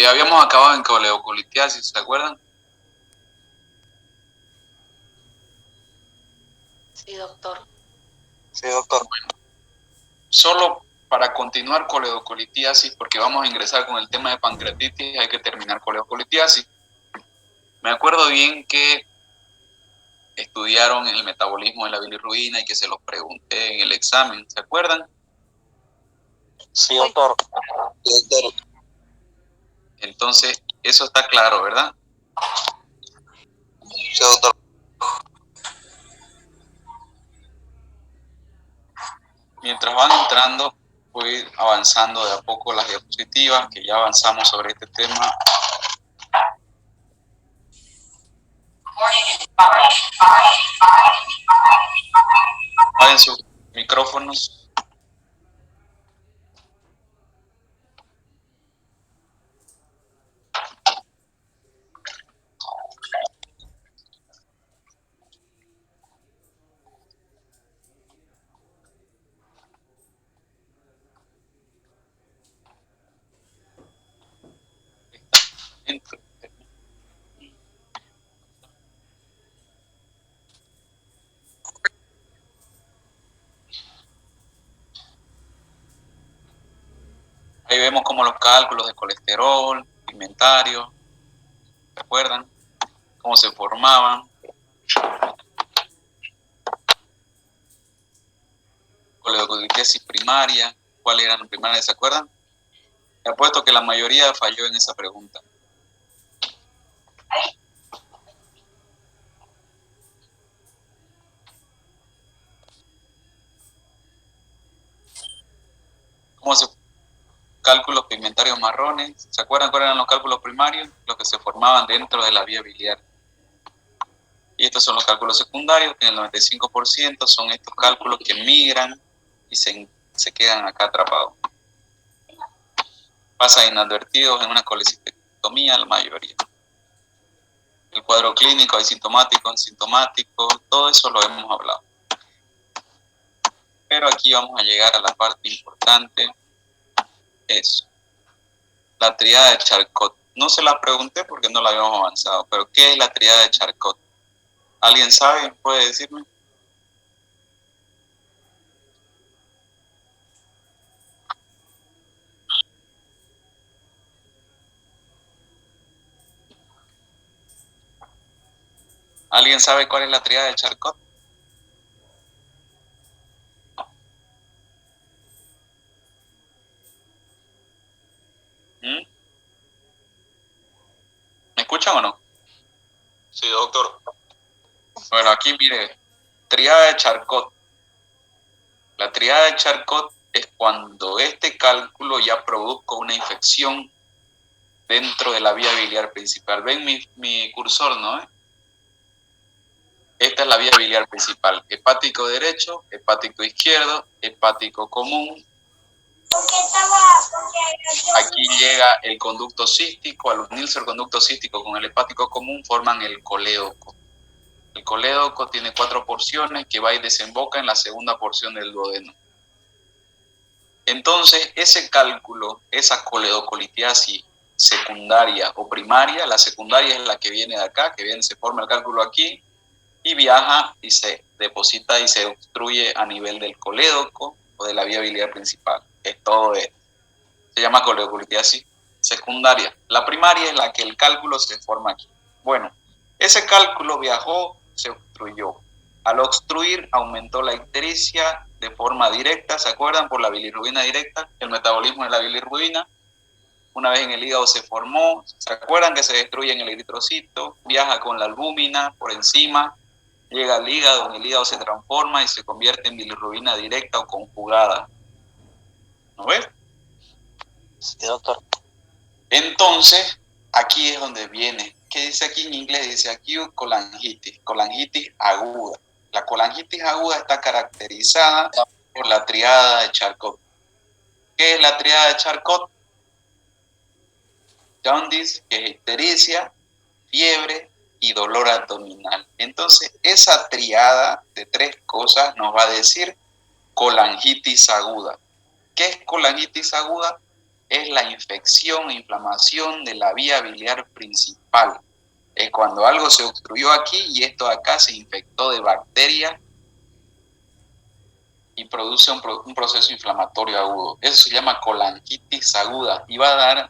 Habíamos acabado en coleocolitiasis, ¿se acuerdan? Sí, doctor. Sí, doctor. Bueno, solo para continuar coleocolitiasis, porque vamos a ingresar con el tema de pancreatitis, hay que terminar coleocolitiasis. Me acuerdo bien que estudiaron el metabolismo de la bilirrubina y que se los pregunté en el examen, ¿se acuerdan? Sí, doctor. Sí, doctor. Entonces, eso está claro, ¿verdad? Sí, doctor. Mientras van entrando, voy a ir avanzando de a poco las diapositivas, que ya avanzamos sobre este tema. Apaguen sus micrófonos. Ahí vemos como los cálculos de colesterol, pigmentario, ¿se acuerdan? Cómo se formaban. Coleocolitiasis primaria, ¿cuáles eran las primarias? ¿Se acuerdan? He apuesto que la mayoría falló en esa pregunta. ¿Cómo se cálculos pigmentarios marrones? ¿Se acuerdan cuáles eran los cálculos primarios? Los que se formaban dentro de la vía biliar. Y estos son los cálculos secundarios, que en el 95% son estos cálculos que migran y se quedan acá atrapados. Pasan inadvertidos en una colecistectomía la mayoría. El cuadro clínico, asintomático, sintomático, todo eso lo hemos hablado. Pero aquí vamos a llegar a la parte importante, eso. La tríada de Charcot. No se la pregunté porque no la habíamos avanzado, pero ¿qué es la tríada de Charcot? ¿Alguien sabe? ¿Puede decirme? ¿Alguien sabe cuál es la tríada de Charcot? ¿Me escuchan o no? Sí, doctor. Bueno, aquí mire, tríada de Charcot. La tríada de Charcot es cuando este cálculo ya produzca una infección dentro de la vía biliar principal. ¿Ven mi cursor, no? Esta es la vía biliar principal. Hepático derecho, hepático izquierdo, hepático común. Aquí llega el conducto cístico. Al unirse el conducto cístico con el hepático común forman el colédoco. El colédoco tiene 4 porciones que va y desemboca en la segunda porción del duodeno. Entonces, ese cálculo, esa coledocolitiasis secundaria o primaria, la secundaria es la que viene de acá, que viene, se forma el cálculo aquí, y viaja y se deposita y se obstruye a nivel del colédoco o de la vía biliar principal. Es todo esto. Se llama coledocolitiasis secundaria. La primaria es la que el cálculo se forma aquí. Bueno, ese cálculo viajó, se obstruyó. Al obstruir aumentó la ictericia de forma directa, ¿se acuerdan? Por la bilirrubina directa, el metabolismo de la bilirrubina. Una vez en el hígado se formó, ¿se acuerdan que se destruye en el eritrocito? Viaja con la albúmina por encima, llega al hígado, en el hígado se transforma y se convierte en bilirrubina directa o conjugada. ¿No ves? Sí, doctor. Entonces, aquí es donde viene. ¿Qué dice aquí en inglés? Dice acute colangitis aguda. La colangitis aguda está caracterizada por la triada de Charcot. ¿Qué es la triada de Charcot? Jaundice, que es ictericia, fiebre y dolor abdominal. Entonces, esa triada de 3 cosas nos va a decir colangitis aguda. ¿Qué es colangitis aguda? es la infección e inflamación de la vía biliar principal. Es cuando algo se obstruyó aquí y esto de acá se infectó de bacterias y produce un proceso inflamatorio agudo. Eso se llama colangitis aguda y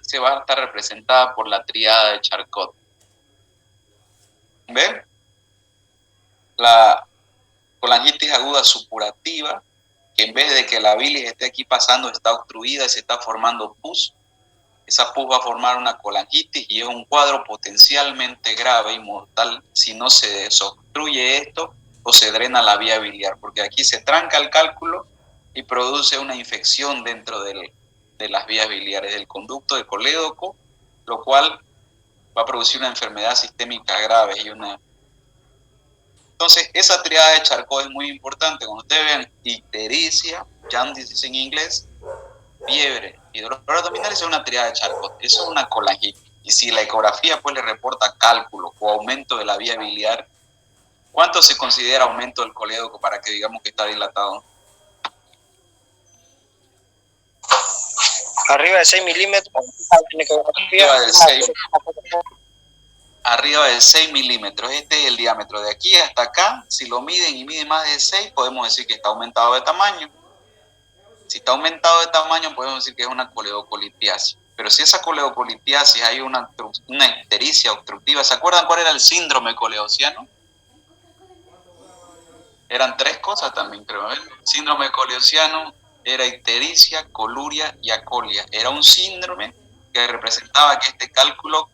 se va a estar representada por la tríada de Charcot. ¿Ven? La colangitis aguda supurativa, que en vez de que la bilis esté aquí pasando, está obstruida y se está formando pus. Esa pus va a formar una colangitis y es un cuadro potencialmente grave y mortal si no se desobstruye esto o se drena la vía biliar, porque aquí se tranca el cálculo y produce una infección dentro de las vías biliares del conducto de colédoco, lo cual va a producir una enfermedad sistémica grave y Entonces, esa triada de Charcot es muy importante. Cuando ustedes vean ictericia, jaundice en inglés, fiebre y dolor abdominal, es una triada de Charcot. Eso es una colangitis. Y si la ecografía pues le reporta cálculo o aumento de la vía biliar, ¿cuánto se considera aumento del colédoco para que digamos que está dilatado? Arriba de 6 milímetros. Arriba de 6 milímetros. Este es el diámetro. De aquí hasta acá, si lo miden y miden más de 6, podemos decir que está aumentado de tamaño. Si está aumentado de tamaño, podemos decir que es una coledocolitiasis. Pero si esa coledocolitiasis hay una ictericia obstructiva, ¿se acuerdan cuál era el síndrome coleociano? Eran 3 cosas también, creo. Síndrome coleociano era ictericia, coluria y acolia. Era un síndrome que representaba que este cálculo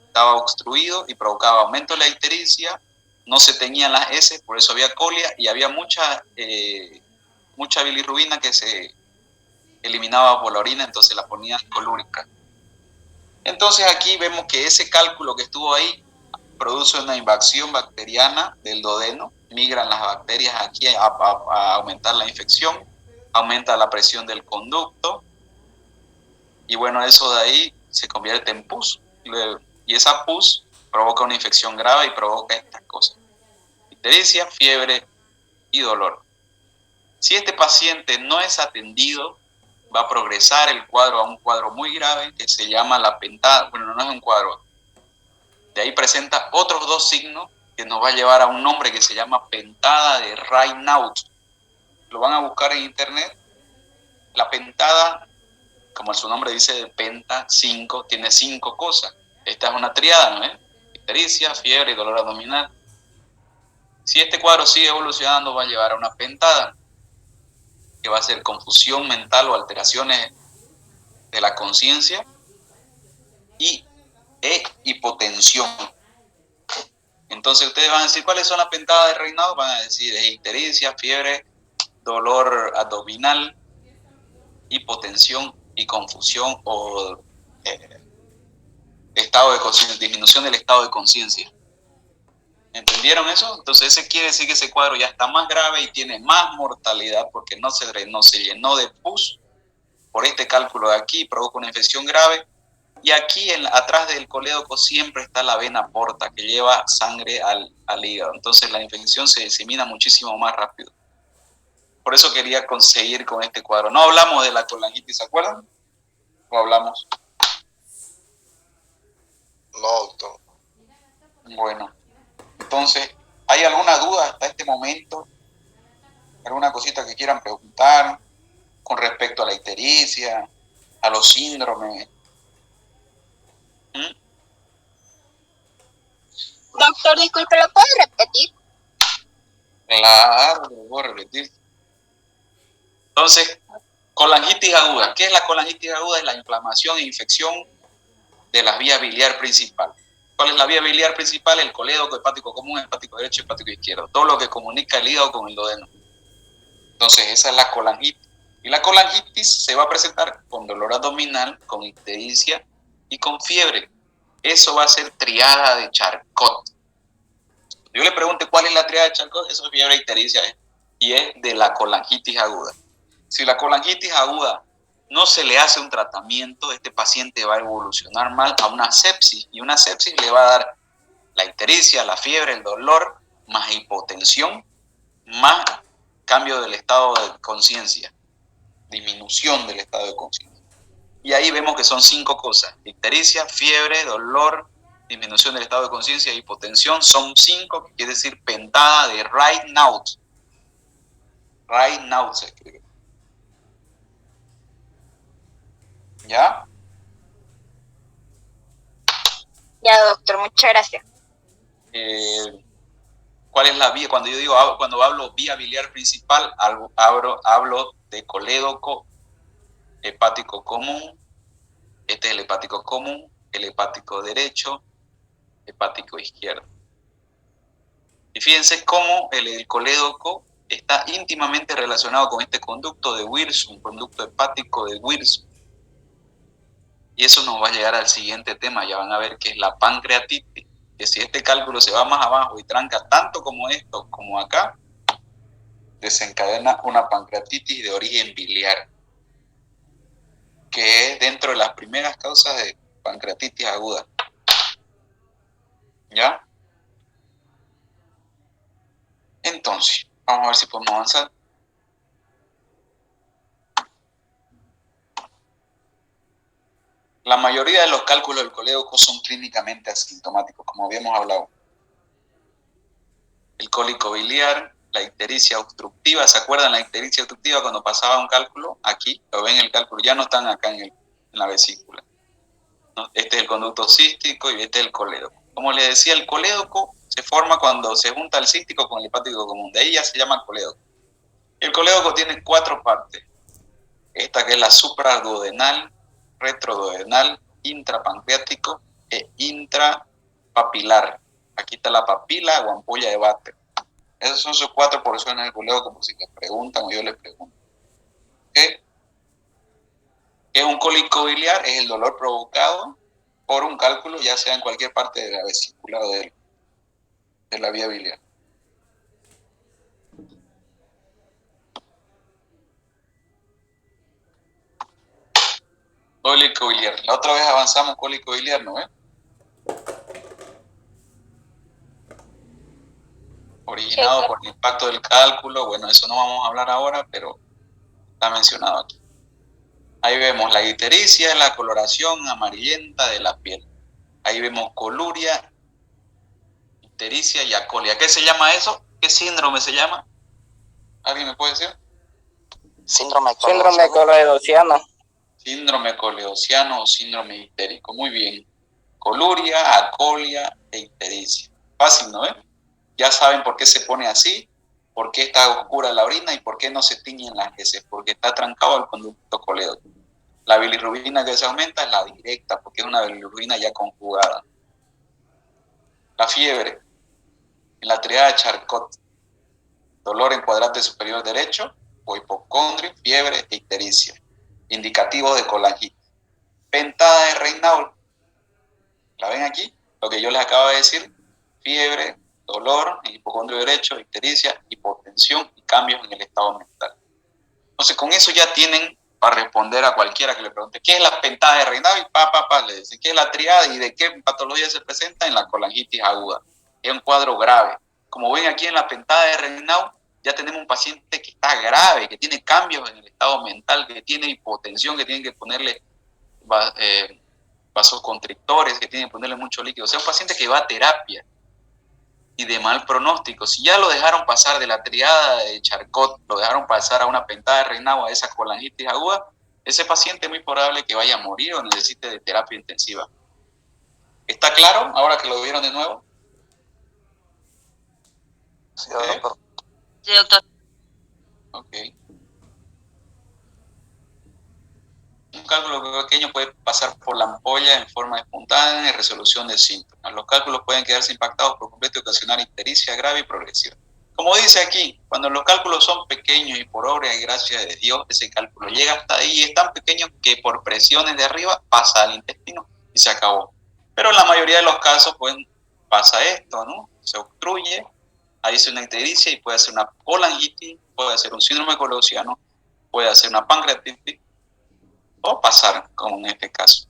estaba obstruido y provocaba aumento de la ictericia, no se tenían las heces, por eso había colia y había mucha bilirrubina que se eliminaba por la orina, entonces la ponían colúrica. Entonces aquí vemos que ese cálculo que estuvo ahí produce una invasión bacteriana del duodeno, migran las bacterias aquí a aumentar la infección, aumenta la presión del conducto y bueno, eso de ahí se convierte en pus. Y esa pus provoca una infección grave y provoca estas cosas: ictericia, fiebre y dolor. Si este paciente no es atendido, va a progresar el cuadro a un cuadro muy grave que se llama la pentada. Bueno, no es un cuadro. De ahí presenta otros 2 signos que nos va a llevar a un nombre que se llama pentada de Raynaud. Lo van a buscar en internet. La pentada, como su nombre dice, de penta, 5, tiene 5 cosas. Esta es una triada, ¿no es? Ictericia, fiebre y dolor abdominal. Si este cuadro sigue evolucionando, va a llevar a una pentada, que va a ser confusión mental o alteraciones de la conciencia y hipotensión. Entonces ustedes van a decir, ¿cuáles son las pentadas de Raynaud? Van a decir ictericia, fiebre, dolor abdominal, hipotensión y confusión o estado de conciencia, disminución del estado de conciencia. ¿Entendieron eso? Entonces ese quiere decir que ese cuadro ya está más grave y tiene más mortalidad porque no se llenó de pus por este cálculo de aquí, provoca una infección grave. Y aquí atrás del colédoco siempre está la vena porta que lleva sangre al hígado. Entonces la infección se disemina muchísimo más rápido. Por eso quería conseguir con este cuadro. No hablamos de la colangitis, ¿se acuerdan? ¿O hablamos? No, doctor. Bueno, entonces, ¿hay alguna duda hasta este momento? ¿Alguna cosita que quieran preguntar con respecto a la ictericia, a los síndromes? Doctor, disculpe, ¿lo puede repetir? Claro, lo voy a repetir. Entonces, colangitis aguda. ¿Qué es la colangitis aguda? Es la inflamación e infección de la vía biliar principal. ¿Cuál es la vía biliar principal? El colédoco, hepático común, hepático derecho, hepático izquierdo. Todo lo que comunica el hígado con el duodeno. Entonces, esa es la colangitis. Y la colangitis se va a presentar con dolor abdominal, con ictericia y con fiebre. Eso va a ser triada de Charcot. Yo le pregunté cuál es la triada de Charcot, eso es fiebre, ictericia, y es de la colangitis aguda. Si la colangitis aguda no se le hace un tratamiento, este paciente va a evolucionar mal a una sepsis, y una sepsis le va a dar la ictericia, la fiebre, el dolor, más hipotensión, más cambio del estado de conciencia, disminución del estado de conciencia. Y ahí vemos que son 5 cosas: ictericia, fiebre, dolor, disminución del estado de conciencia, hipotensión. Son 5, que quiere decir pentada de Raynaud. Raynaud se escribe. ¿Ya? Ya, doctor, muchas gracias. ¿Cuál es la vía? Cuando hablo vía biliar principal, hablo de colédoco hepático común. Este es el hepático común, el hepático derecho, hepático izquierdo. Y fíjense cómo el colédoco está íntimamente relacionado con este conducto de Wirsum, conducto hepático de Wirsum. Y eso nos va a llegar al siguiente tema. Ya van a ver que es la pancreatitis, que si este cálculo se va más abajo y tranca tanto como esto, como acá, desencadena una pancreatitis de origen biliar, que es dentro de las primeras causas de pancreatitis aguda. ¿Ya? Entonces, vamos a ver si podemos avanzar. La mayoría de los cálculos del colédoco son clínicamente asintomáticos, como habíamos hablado. El cólico biliar, la ictericia obstructiva. ¿Se acuerdan la ictericia obstructiva cuando pasaba un cálculo? Aquí, lo ven el cálculo, ya no están acá en la vesícula. ¿No? Este es el conducto cístico y este es el colédoco. Como les decía, el colédoco se forma cuando se junta el cístico con el hepático común. De ahí ya se llama colédoco. El colédoco tiene 4 partes. Esta que es la supraduodenal, retroduodenal, intrapancreático e intrapapilar. Aquí está la papila o ampolla de váter. Esas son sus 4 porciones del colédoco, por si les preguntan o yo les pregunto. ¿Qué es un cólico biliar? Es el dolor provocado por un cálculo, ya sea en cualquier parte de la vesícula o de la vía biliar. Cólico biliar. La otra vez avanzamos cólico biliar, ¿no? Originado por el impacto del cálculo. Bueno, eso no vamos a hablar ahora, pero está mencionado aquí. Ahí vemos la ictericia, la coloración amarillenta de la piel. Ahí vemos coluria, ictericia y acolia. ¿Qué se llama eso? ¿Qué síndrome se llama? ¿Alguien me puede decir? Síndrome coleidociano. Síndrome coleidociano o síndrome ictérico. Muy bien. Coluria, acolia e ictericia. Fácil, ¿no ven? Ya saben por qué se pone así, por qué está oscura la orina y por qué no se tiñen las heces, porque está trancado el conducto colédoco. La bilirrubina que se aumenta es la directa, porque es una bilirrubina ya conjugada. La fiebre, en la triada de Charcot, dolor en cuadrante superior derecho o hipocondria, fiebre e ictericia, indicativos de colangitis. Pentada de Raynaud, ¿la ven aquí? Lo que yo les acabo de decir: fiebre, dolor en hipocondrio derecho, ictericia, hipotensión y cambios en el estado mental. Entonces, con eso ya tienen para responder a cualquiera que le pregunte ¿qué es la pentada de Raynaud? Y le dicen ¿qué es la triada y de qué patología se presenta? En la colangitis aguda. Es un cuadro grave. Como ven aquí en la pentada de Raynaud, ya tenemos un paciente que está grave, que tiene cambios en el estado mental, que tiene hipotensión, que tienen que ponerle vasoconstrictores, que tienen que ponerle mucho líquido. O sea, un paciente que va a terapia y de mal pronóstico. Si ya lo dejaron pasar de la triada de Charcot, lo dejaron pasar a una pentada de Raynaud, a esa colangitis aguda, ese paciente es muy probable que vaya a morir o necesite de terapia intensiva. ¿Está claro ahora que lo vieron de nuevo? Sí, doctor. Sí, doctor. Ok. Un cálculo pequeño puede pasar por la ampolla en forma espontánea y resolución de síntomas. Los cálculos pueden quedarse impactados por completo y ocasionar ictericia grave y progresiva. Como dice aquí, cuando los cálculos son pequeños y por obra y gracia de Dios, ese cálculo llega hasta ahí y es tan pequeño que por presiones de arriba pasa al intestino y se acabó. Pero en la mayoría de los casos, pues, pasa esto, ¿no? Se obstruye, ahí es una ictericia y puede ser una colangitis, puede ser un síndrome coleidociano, puede ser una pancreatitis, o pasar, como en este caso.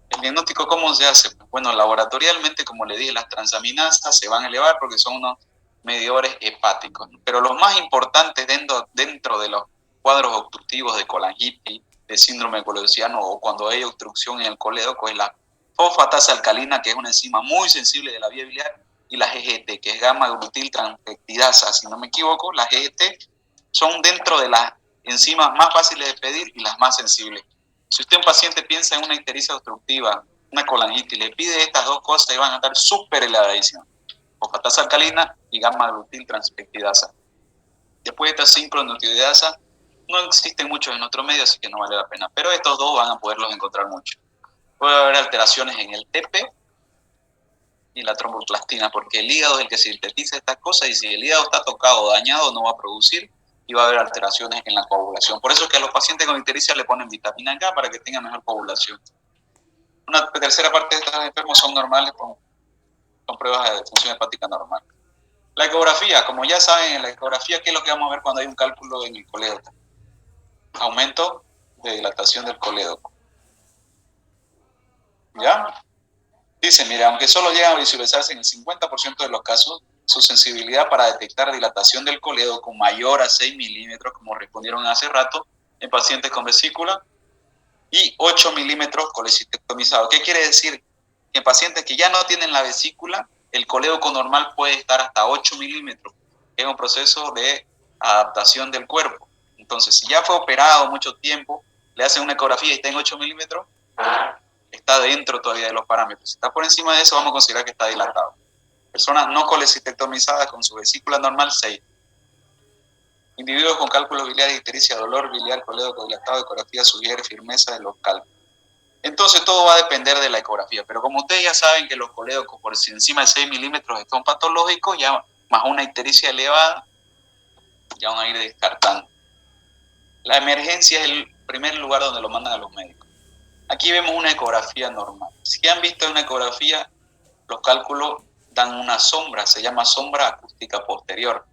¿El diagnóstico cómo se hace? Bueno, laboratorialmente, como le dije, las transaminasas se van a elevar porque son unos medidores hepáticos, ¿no? Pero los más importantes dentro de los cuadros obstructivos de colangitis de síndrome coledociano o cuando hay obstrucción en el colédoco es la fosfatasa alcalina, que es una enzima muy sensible de la vía biliar, y la GGT, que es gamma-glutil-transpeptidasa. Si no me equivoco, las GGT son dentro de las enzimas más fáciles de pedir y las más sensibles. Si usted, un paciente, piensa en una ictericia obstructiva, una colangitis, le pide estas dos cosas y van a estar súper elevadísimas: fosfatasa alcalina y gamma-glutil-transpeptidasa. Después de esta sincronutidiasa, no existen muchos en nuestro medio, así que no vale la pena. Pero estos dos van a poderlos encontrar mucho. Puede haber alteraciones en el TP y la tromboplastina, porque el hígado es el que sintetiza estas cosas, y si el hígado está tocado o dañado, no va a producir y va a haber alteraciones en la coagulación. Por eso es que a los pacientes con ictericia le ponen vitamina K para que tengan mejor coagulación. Una tercera parte de estos enfermos son normales con pruebas de función hepática normal. La ecografía, como ya saben, en la ecografía, ¿qué es lo que vamos a ver cuando hay un cálculo en el colédoco? Aumento de dilatación del colédoco. ¿Ya? Dice, mire, aunque solo llegan a visualizarse en el 50% de los casos, su sensibilidad para detectar dilatación del colédoco mayor a 6 milímetros, como respondieron hace rato, en pacientes con vesícula, y 8 milímetros colecistectomizado. ¿Qué quiere decir? Que en pacientes que ya no tienen la vesícula, el colédoco normal puede estar hasta 8 milímetros. Es un proceso de adaptación del cuerpo. Entonces, si ya fue operado mucho tiempo, le hacen una ecografía y está en 8 milímetros, está dentro todavía de los parámetros. Si está por encima de eso, vamos a considerar que está dilatado. Personas no colecistectomizadas con su vesícula normal, 6. Individuos con cálculos biliares, ictericia, dolor biliar, colédoco dilatado, ecografía sugiere firmeza de los cálculos. Entonces todo va a depender de la ecografía, pero como ustedes ya saben que los colédocos por encima de 6 milímetros son patológicos, ya más una ictericia elevada, ya van a ir descartando. La emergencia es el primer lugar donde lo mandan a los médicos. Aquí vemos una ecografía normal. Si han visto una ecografía, los cálculos dan una sombra, se llama sombra acústica posterior.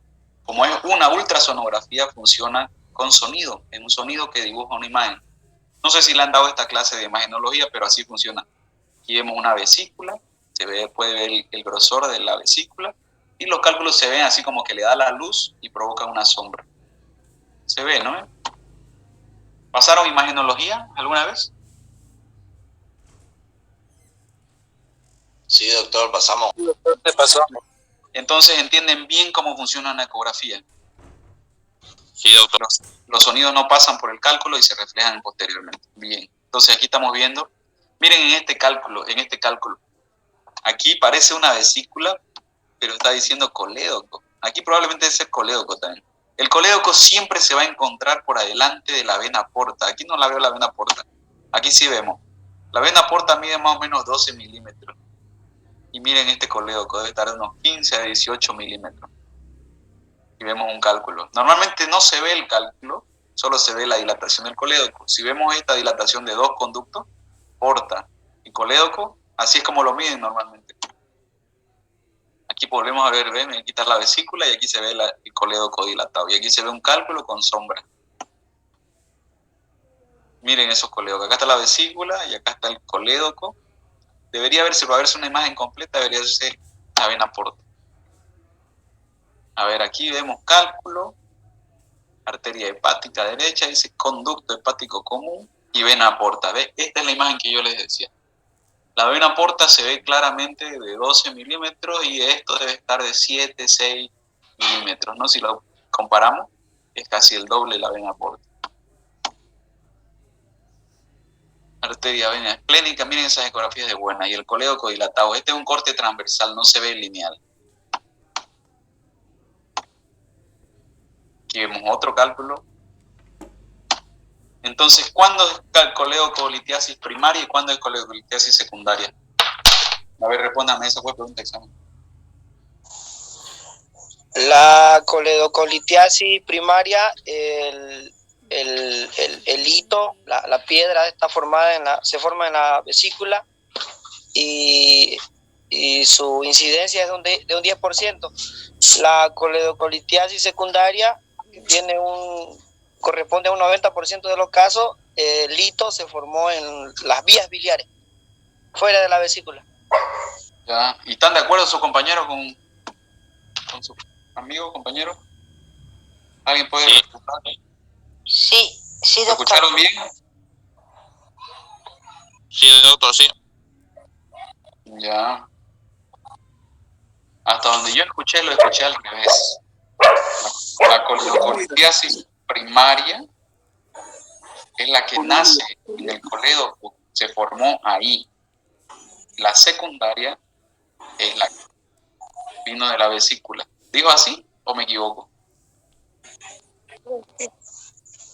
Como es una ultrasonografía, funciona con sonido, es un sonido que dibuja una imagen. No sé si le han dado esta clase de imagenología, pero así funciona. Aquí vemos una vesícula, puede ver el grosor de la vesícula, y los cálculos se ven así como que le da la luz y provoca una sombra. Se ve, ¿no? ¿Pasaron imagenología alguna vez? Sí, doctor, pasamos. ¿Qué pasó? Entonces entienden bien cómo funciona una ecografía. Sí, doctor. Los sonidos no pasan por el cálculo y se reflejan posteriormente. Bien, entonces aquí estamos viendo, miren en este cálculo, aquí parece una vesícula, pero está diciendo colédoco. Aquí probablemente es el colédoco también. El colédoco siempre se va a encontrar por adelante de la vena porta. Aquí no la veo la vena porta. Aquí sí vemos. La vena porta mide más o menos 12 milímetros. Y miren este colédoco, debe estar de unos 15 a 18 milímetros. Y vemos un cálculo. Normalmente no se ve el cálculo, solo se ve la dilatación del colédoco. Si vemos esta dilatación de dos conductos, porta y colédoco, así es como lo miden normalmente. Aquí volvemos a ver, ven, aquí está la vesícula y aquí se ve el colédoco dilatado. Y aquí se ve un cálculo con sombra. Miren esos colédocos. Acá está la vesícula y acá está el colédoco. Debería verse, para verse una imagen completa, debería ser la vena porta. A ver, aquí vemos cálculo, arteria hepática derecha, dice conducto hepático común y vena porta. ¿Ve? Esta es la imagen que yo les decía. La vena porta se ve claramente de 12 milímetros y esto debe estar de 7, 6 milímetros, ¿no? Si lo comparamos, es casi el doble la vena porta. Arteria vena esplénica, miren esas ecografías de buena. Y el colédoco dilatado, este es un corte transversal, no se ve lineal. Aquí vemos otro cálculo. Entonces, ¿cuándo es coledocolitiasis primaria y cuándo es coledocolitiasis secundaria? A ver, respóndame, esa fue pregunta de examen. La coledocolitiasis primaria, el hito, la piedra está formada se forma en la vesícula y su incidencia es de un 10%. La coledocolitiasis secundaria corresponde a un 90% de los casos. El hito se formó en las vías biliares, fuera de la vesícula. Ya. ¿Y están de acuerdo sus compañeros con su amigo, compañero? ¿Alguien puede refutar? Sí, ¿Lo doctor. escucharon bien? Sí, doctor, sí. Ya. Hasta donde yo escuché, lo escuché al revés. La coledocolitiasis primaria es la que nace en el colédoco, se formó ahí. La secundaria es la que vino de la vesícula. ¿Dijo así o me equivoco?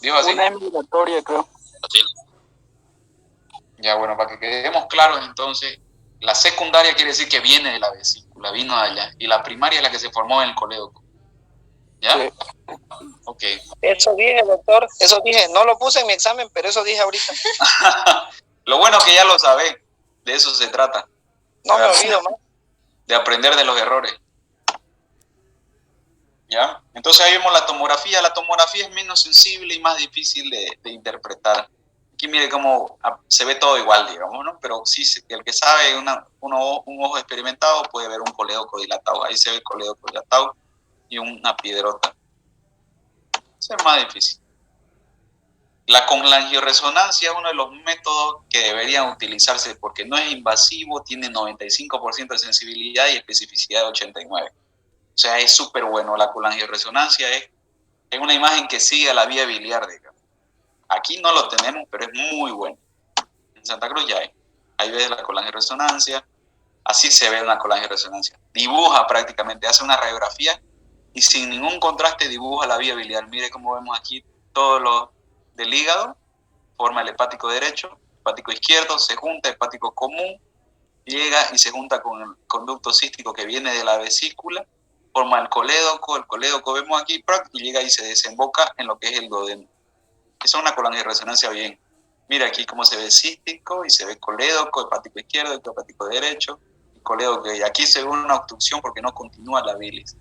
¿Dijo así? Una emigratoria, creo. Así. Ya, bueno, para que quedemos claros entonces, la secundaria quiere decir que viene de la vesícula, vino de allá. Y la primaria es la que se formó en el colédoco. ¿Ya? Sí. Ok. Eso dije, doctor, eso dije. No lo puse en mi examen, pero eso dije ahorita. Lo bueno es que ya lo sabés, de eso se trata. No me olvido más. De aprender de los errores. ¿Ya? Entonces ahí vemos la tomografía. La tomografía es menos sensible y más difícil de interpretar. Aquí mire cómo se ve todo igual, digamos, ¿no? Pero sí, el que sabe, un ojo experimentado puede ver un colédoco dilatado. Ahí se ve el colédoco dilatado y una piedrota. Eso es más difícil. La colangioresonancia es uno de los métodos que deberían utilizarse porque no es invasivo, tiene 95% de sensibilidad y especificidad de 89%. O sea, es súper bueno. La colangioresonancia es una imagen que sigue a la vía biliar, digamos. Aquí no lo tenemos, pero es muy bueno. En Santa Cruz ya hay. Ahí ves la colangioresonancia. Así se ve una colangioresonancia. Dibuja prácticamente, hace una radiografía y sin ningún contraste dibuja la vía biliar. Mire cómo vemos aquí todo lo del hígado, forma el hepático derecho, hepático izquierdo, se junta, hepático común, llega y se junta con el conducto cístico que viene de la vesícula, forma el colédoco vemos aquí, y llega y se desemboca en lo que es el duodeno. Esa es una colangioresonancia bien. Mira aquí cómo se ve cístico y se ve colédoco, hepático izquierdo, hepático derecho, y colédoco, y aquí se ve una obstrucción porque no continúa la bilis.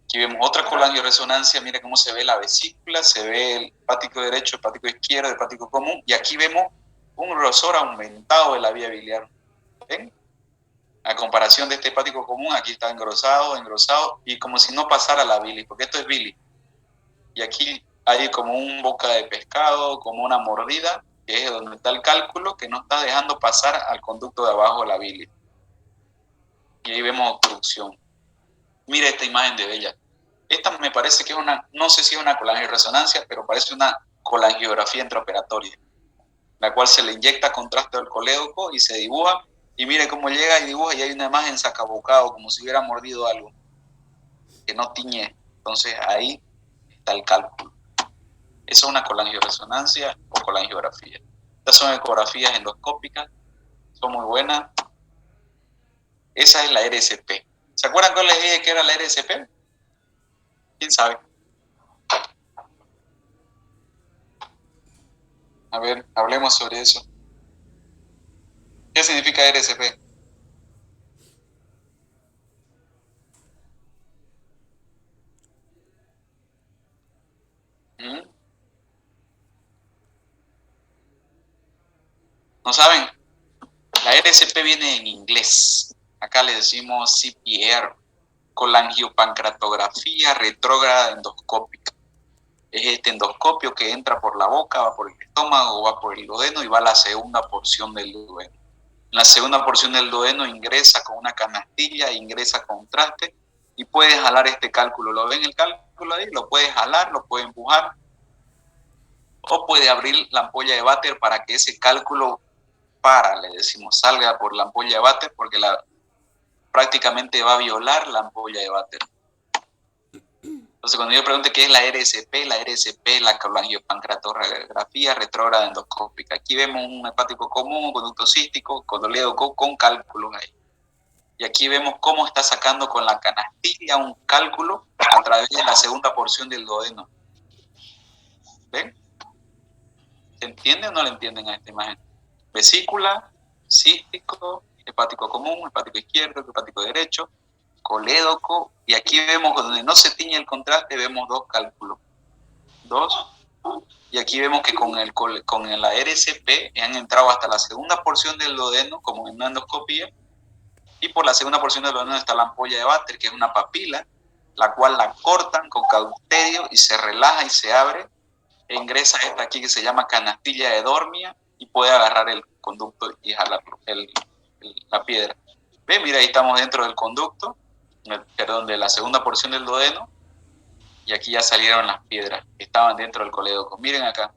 Aquí vemos otra colangioresonancia, mira cómo se ve la vesícula, se ve el hepático derecho, hepático izquierdo, hepático común, y aquí vemos un grosor aumentado de la vía biliar. ¿Ven? A comparación de este hepático común, aquí está engrosado, y como si no pasara la bilis, porque esto es bilis. Y aquí hay como un boca de pescado, como una mordida, que es donde está el cálculo, que no está dejando pasar al conducto de abajo la bilis. Y ahí vemos obstrucción. Mira esta imagen de Bella. Esta me parece que es no sé si es una colangioresonancia, pero parece una colangiografía intraoperatoria, la cual se le inyecta contraste al colédoco y se dibuja, y mire cómo llega y dibuja, y hay una imagen sacabocado, como si hubiera mordido algo, que no tiñe. Entonces ahí está el cálculo. Eso es una colangioresonancia o colangiografía. Estas son ecografías endoscópicas, son muy buenas. Esa es la RSP. ¿Se acuerdan cuál les dije que era la RSP? ¿Quién sabe? A ver, hablemos sobre eso. ¿Qué significa RSP? ¿No saben? La RSP viene en inglés. Acá le decimos CPR, colangiopancreatografía retrógrada endoscópica. Es este endoscopio que entra por la boca, va por el estómago, va por el duodeno y va a la segunda porción del duodeno. En la segunda porción del duodeno ingresa con una canastilla, ingresa con traste y puede jalar este cálculo. ¿Lo ven el cálculo ahí? Lo puede jalar, lo puede empujar o puede abrir la ampolla de váter para que ese cálculo le decimos, salga por la ampolla de váter porque prácticamente va a violar la ampolla de váter. Entonces, cuando yo pregunto qué es la RSP es la colangiopancreatografía retrógrada endoscópica. Aquí vemos un hepático común, un conducto cístico, codoledoco con cálculos ahí. Y aquí vemos cómo está sacando con la canastilla un cálculo a través de la segunda porción del duodeno. ¿Ven? ¿Se entiende o no le entienden a esta imagen? Vesícula, cístico, hepático común, hepático izquierdo, hepático derecho, colédoco, y aquí vemos donde no se tiñe el contraste, vemos dos cálculos. Y aquí vemos que con la RSP han entrado hasta la segunda porción del duodeno, como en una endoscopía, y por la segunda porción del duodeno está la ampolla de váter, que es una papila, la cual la cortan con cauterio y se relaja y se abre ingresa esta aquí que se llama canastilla de Dormia y puede agarrar el conducto y jalar la piedra. ¿Ve? Mira, ahí estamos dentro del conducto, perdón, de la segunda porción del duodeno, y aquí ya salieron las piedras que estaban dentro del colédoco. Miren acá.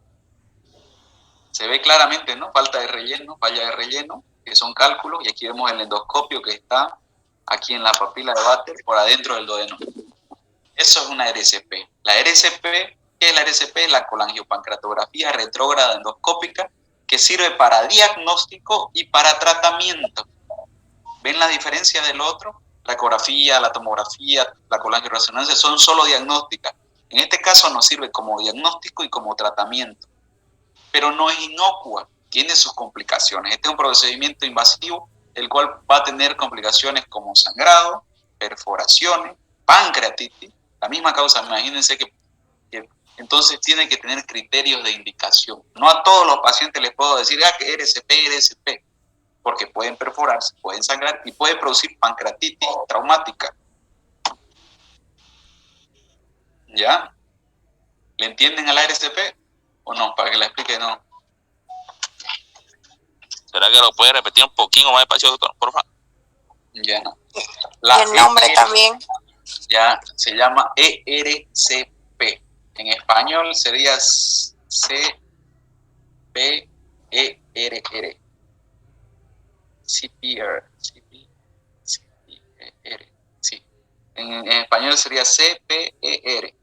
Se ve claramente, ¿no? Falta de relleno, falla de relleno, que son cálculos, y aquí vemos el endoscopio que está aquí en la papila de Vater por adentro del duodeno. Eso es una RCP. La RCP, ¿qué es la RCP? La colangiopancreatografía retrógrada endoscópica, que sirve para diagnóstico y para tratamiento. ¿Ven la diferencia del otro? La ecografía, la tomografía, la colangioresonancia son solo diagnósticas. En este caso nos sirve como diagnóstico y como tratamiento, pero no es inocua, tiene sus complicaciones. Este es un procedimiento invasivo, el cual va a tener complicaciones como sangrado, perforaciones, pancreatitis, la misma causa. Imagínense que entonces tiene que tener criterios de indicación. No a todos los pacientes les puedo decir, que RCP, porque pueden perforarse, pueden sangrar y puede producir pancreatitis traumática. ¿Ya? ¿Le entienden a la RCP o no? Para que la explique, no. ¿Será que lo puede repetir un poquito más despacio, doctor? Por favor. Ya no. El nombre también. Ya se llama ERCP. En español sería CPERR. CPR. Sí. En español sería CPER.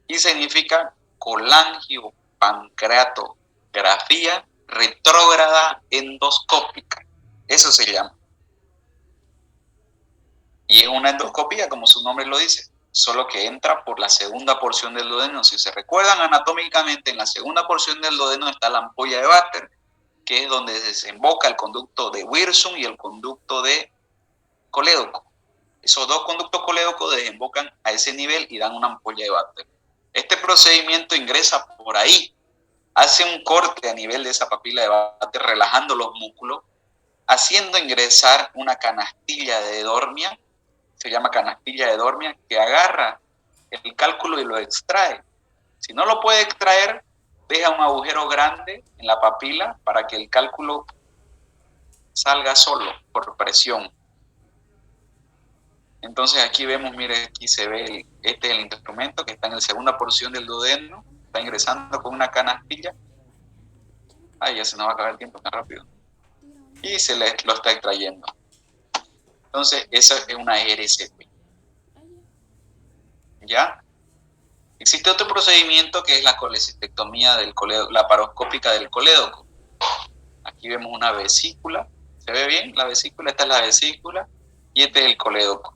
Y significa colangiopancreatografía retrógrada endoscópica. Eso se llama. Y es una endoscopía, como su nombre lo dice, solo que entra por la segunda porción del duodeno. Si se recuerdan anatómicamente, en la segunda porción del duodeno está la ampolla de Vater, que es donde desemboca el conducto de Wirsung y el conducto de colédoco. Esos dos conductos colédocos desembocan a ese nivel y dan una ampolla de Vater. Este procedimiento ingresa por ahí, hace un corte a nivel de esa papila de Vater, relajando los músculos, haciendo ingresar una canastilla de Dormia, se llama canastilla de Dormia, que agarra el cálculo y lo extrae. Si no lo puede extraer, deja un agujero grande en la papila para que el cálculo salga solo por presión. Entonces aquí vemos, mire, aquí se ve, este es el instrumento que está en la segunda porción del duodeno, está ingresando con una canastilla. Ay, ya se nos va a acabar el tiempo tan rápido. Y lo está extrayendo. Entonces, esa es una RCP. ¿Ya? Existe otro procedimiento que es la colecistectomía del colédoco, la laparoscópica del colédoco. Aquí vemos una vesícula. ¿Se ve bien? La vesícula, esta es la vesícula y este es el colédoco.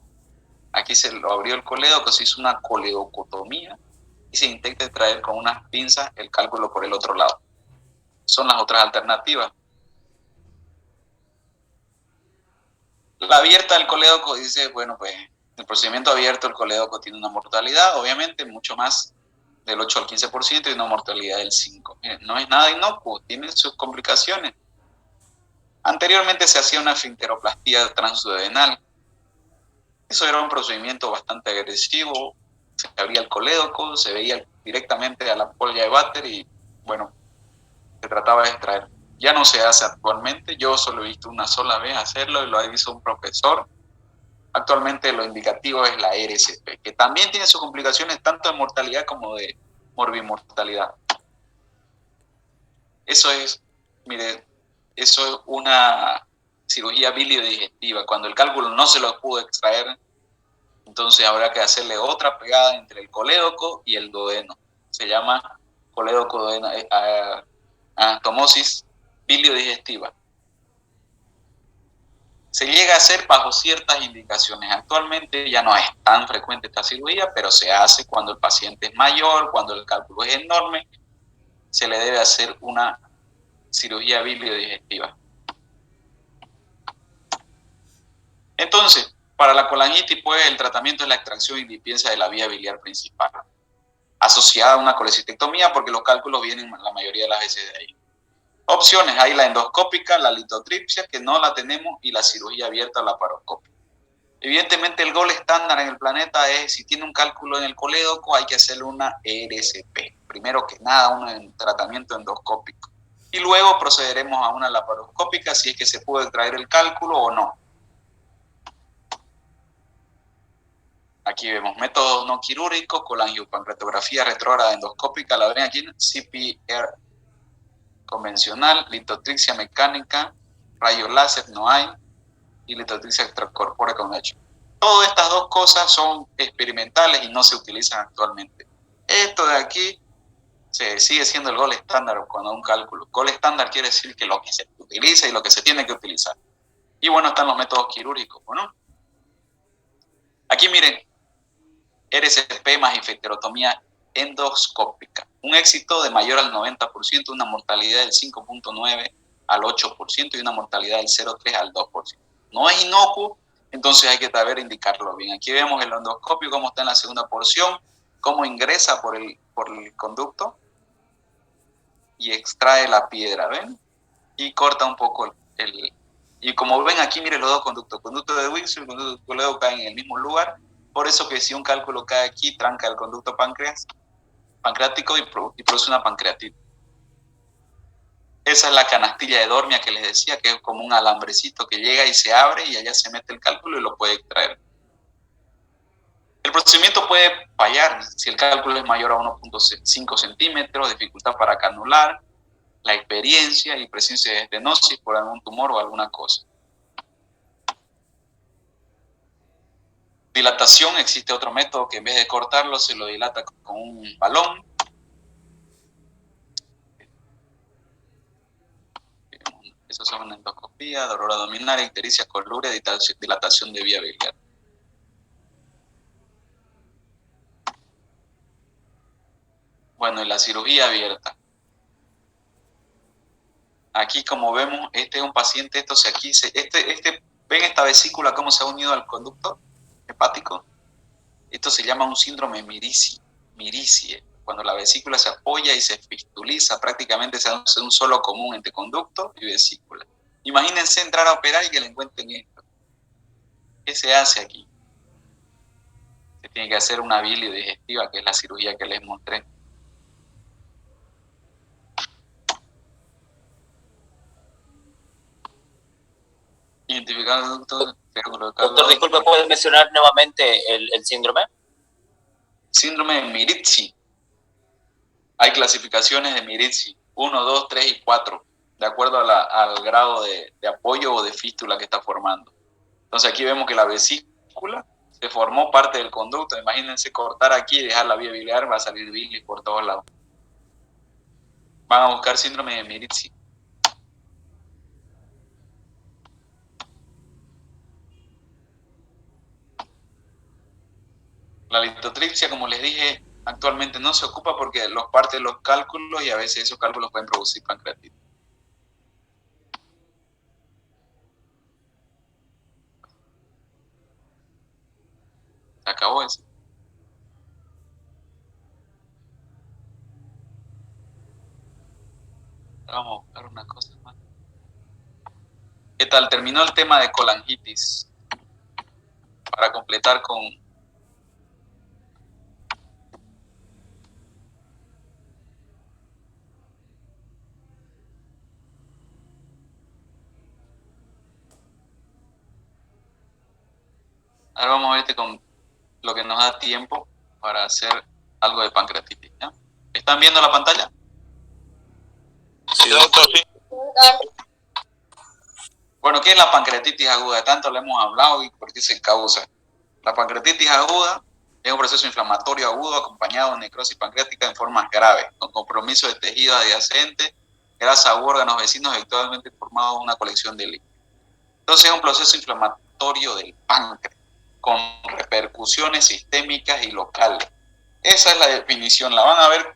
Aquí se lo abrió el colédoco, se hizo una coledocotomía y se intenta extraer con unas pinzas el cálculo por el otro lado. Son las otras alternativas. La abierta del colédoco dice, bueno, pues el procedimiento abierto del colédoco tiene una mortalidad, obviamente, mucho más del 8 al 15% y una mortalidad del 5%. Miren, no es nada inocuo, tiene sus complicaciones. Anteriormente se hacía una esfinteroplastía transduodenal. Eso era un procedimiento bastante agresivo. Se abría el colédoco, se veía directamente a la ampolla de Vater y, bueno, se trataba de extraer. Ya no se hace actualmente, yo solo he visto una sola vez hacerlo y lo ha visto un profesor. Actualmente lo indicativo es la RCP, que también tiene sus complicaciones tanto de mortalidad como de morbimortalidad. Eso es, mire, eso es una cirugía biliodigestiva. Cuando el cálculo no se lo pudo extraer, entonces habrá que hacerle otra pegada entre el colédoco y el duodeno. Se llama colédoco anastomosis biliodigestiva. Se llega a hacer bajo ciertas indicaciones. Actualmente ya no es tan frecuente esta cirugía, pero se hace cuando el paciente es mayor, cuando el cálculo es enorme, se le debe hacer una cirugía biliodigestiva. Entonces, para la colangitis, pues el tratamiento es la extracción y limpieza de la vía biliar principal, asociada a una colecistectomía, porque los cálculos vienen la mayoría de las veces de ahí. Opciones, hay la endoscópica, la litotripsia, que no la tenemos, y la cirugía abierta laparoscópica. Evidentemente el gol estándar en el planeta es, si tiene un cálculo en el colédoco, hay que hacerle una RCP. primero que nada un tratamiento endoscópico. Y luego procederemos a una laparoscópica si es que se puede extraer el cálculo o no. Aquí vemos métodos no quirúrgicos, colangiopancreatografía retrógrada endoscópica, la ven aquí, CPR convencional, litotripsia mecánica, rayo láser no hay, y litotripsia extracorpórea con hecho. Todas estas dos cosas son experimentales y no se utilizan actualmente. Esto de aquí se sigue siendo el gold estándar cuando un cálculo. Gold estándar quiere decir que lo que se utiliza y lo que se tiene que utilizar. Y bueno, están los métodos quirúrgicos, ¿no? Aquí miren, RCP más infecterotomía endoscópica. Un éxito de mayor al 90%, una mortalidad del 5.9 al 8% y una mortalidad del 0.3 al 2%. No es inocuo, entonces hay que saber indicarlo bien. Aquí vemos el endoscopio, cómo está en la segunda porción, cómo ingresa por el conducto y extrae la piedra, ¿ven? Y corta un poco y como ven aquí, miren los dos conductos. El conducto de Wilson y el conducto de Toledo caen en el mismo lugar. Por eso que si un cálculo cae aquí, tranca el conducto pancreático y produce una pancreatitis. Esa es la canastilla de Dormia que les decía, que es como un alambrecito que llega y se abre y allá se mete el cálculo y lo puede extraer. El procedimiento puede fallar si el cálculo es mayor a 1.5 centímetros, dificultad para canular, la experiencia y presencia de estenosis por algún tumor o alguna cosa. Dilatación, existe otro método que en vez de cortarlo se lo dilata con un balón. Eso es una endoscopía, dolor abdominal, ictericia colúrea, dilatación de vía biliar. Bueno, y la cirugía abierta. Aquí como vemos, este es un paciente, ¿ven esta vesícula cómo se ha unido al conducto hepático? Esto se llama un síndrome miricie. Cuando la vesícula se apoya y se fistuliza, prácticamente se hace un solo común entre conducto y vesícula. Imagínense entrar a operar y que le encuentren esto. ¿Qué se hace aquí? Se tiene que hacer una biliodigestiva, que es la cirugía que les mostré. Identificar el conducto. Doctor, disculpe, ¿puedes mencionar nuevamente el síndrome? Síndrome de Mirizi. Hay clasificaciones de Mirizi, 1, 2, 3 y 4, de acuerdo al grado de apoyo o de fístula que está formando. Entonces aquí vemos que la vesícula se formó parte del conducto. Imagínense cortar aquí y dejar la vía biliar, va a salir bilis por todos lados. Van a buscar síndrome de Mirizi. La litotripsia, como les dije, actualmente no se ocupa porque los parte de los cálculos y a veces esos cálculos pueden producir pancreatitis. Se acabó eso. Vamos a buscar una cosa más. ¿Qué tal? Terminó el tema de colangitis. Para completar con... Ahora vamos a ver con lo que nos da tiempo para hacer algo de pancreatitis, ¿ya? ¿Están viendo la pantalla? Sí, doctor, sí. Bueno, ¿qué es la pancreatitis aguda? Tanto le hemos hablado y por qué se causa. La pancreatitis aguda es un proceso inflamatorio agudo acompañado de necrosis pancreática en formas graves, con compromiso de tejido adyacente, grasa u órganos vecinos eventualmente formado una colección de líquidos. Entonces es un proceso inflamatorio del páncreas, con repercusiones sistémicas y locales. Esa es la definición, la van a ver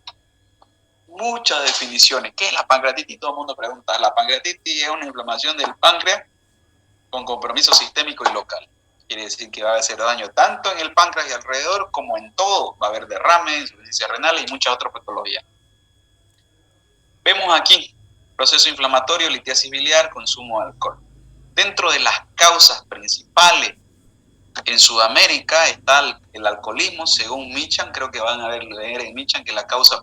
muchas definiciones. ¿Qué es la pancreatitis? Todo el mundo pregunta. La pancreatitis es una inflamación del páncreas con compromiso sistémico y local. Quiere decir que va a hacer daño tanto en el páncreas y alrededor como en todo. Va a haber derrame, insuficiencia renal y muchas otras patologías. Vemos aquí, proceso inflamatorio, litiasis biliar, consumo de alcohol. Dentro de las causas principales en Sudamérica está el alcoholismo, según Michan, creo que van a leer en Michan que la causa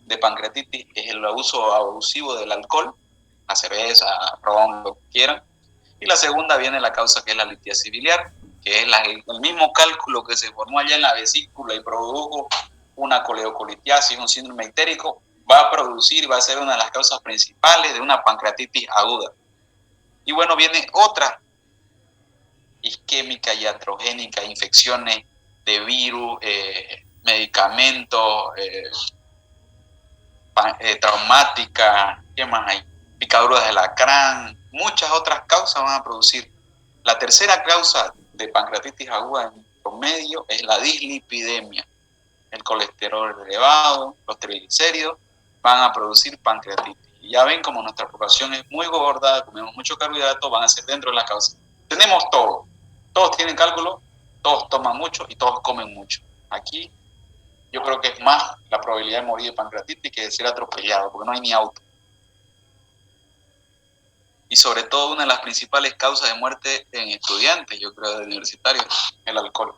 de pancreatitis es el uso abusivo del alcohol, la cerveza, ron, lo que quieran. Y la segunda viene la causa, que es la litiasis biliar, que es el mismo cálculo que se formó allá en la vesícula y produjo una coledocolitiasis, un síndrome ictérico, va a producir, va a ser una de las causas principales de una pancreatitis aguda. Y bueno, viene otra isquémica, iatrogénica, infecciones de virus, medicamentos, traumática, ¿qué más hay? Picaduras de alacrán, muchas otras causas van a producir. La tercera causa de pancreatitis aguda en promedio es la dislipidemia. El colesterol elevado, los triglicéridos van a producir pancreatitis. Y ya ven como nuestra población es muy gorda, comemos mucho carbohidrato, van a ser dentro de la causa. Tenemos todo. Todos tienen cálculo, todos toman mucho y todos comen mucho. Aquí yo creo que es más la probabilidad de morir de pancreatitis que de ser atropellado, porque no hay ni auto. Y sobre todo una de las principales causas de muerte en estudiantes, yo creo, de universitarios, el alcohol.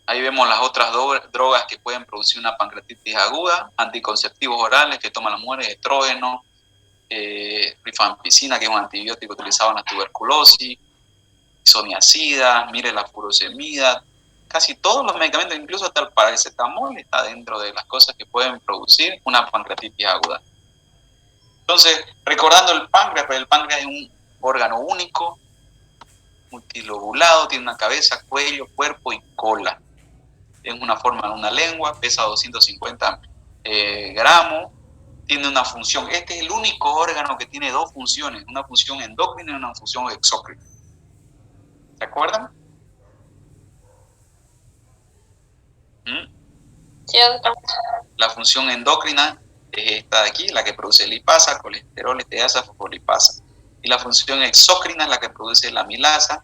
Ahí vemos las otras drogas que pueden producir una pancreatitis aguda, anticonceptivos orales que toman las mujeres, estrógeno, rifampicina, que es un antibiótico utilizado en la tuberculosis, isoniazida, mire la furosemida, casi todos los medicamentos, incluso hasta el paracetamol, está dentro de las cosas que pueden producir una pancreatitis aguda. Entonces, recordando el páncreas es un órgano único, multilobulado, tiene una cabeza, cuello, cuerpo y cola. Tiene una forma de una lengua, pesa 250 gramos, tiene una función. Este es el único órgano que tiene dos funciones, una función endocrina y una función exócrina. ¿Se acuerdan? Sí, doctor. La función endocrina es esta de aquí, la que produce lipasa, colesterol, esteasa, fosfolipasa. Y la función exócrina es la que produce la amilasa.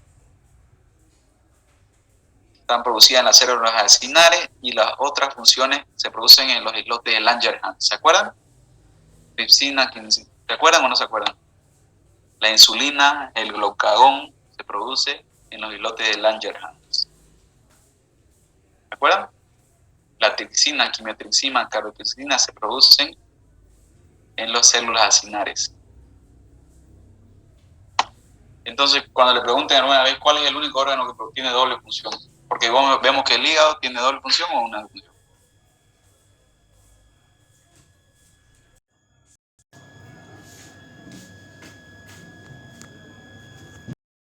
Están producidas en las células acinares y las otras funciones se producen en los islotes de Langerhans. ¿Se acuerdan? Tripsina, ¿se acuerdan o no se acuerdan? La insulina, el glucagón se produce en los islotes de Langerhans. ¿Se acuerdan? La tripsina, quimiotripsina, carotripsina se producen en las células acinares. Entonces, cuando le pregunten alguna vez cuál es el único órgano que tiene doble función, porque vemos que el hígado tiene doble función o una función.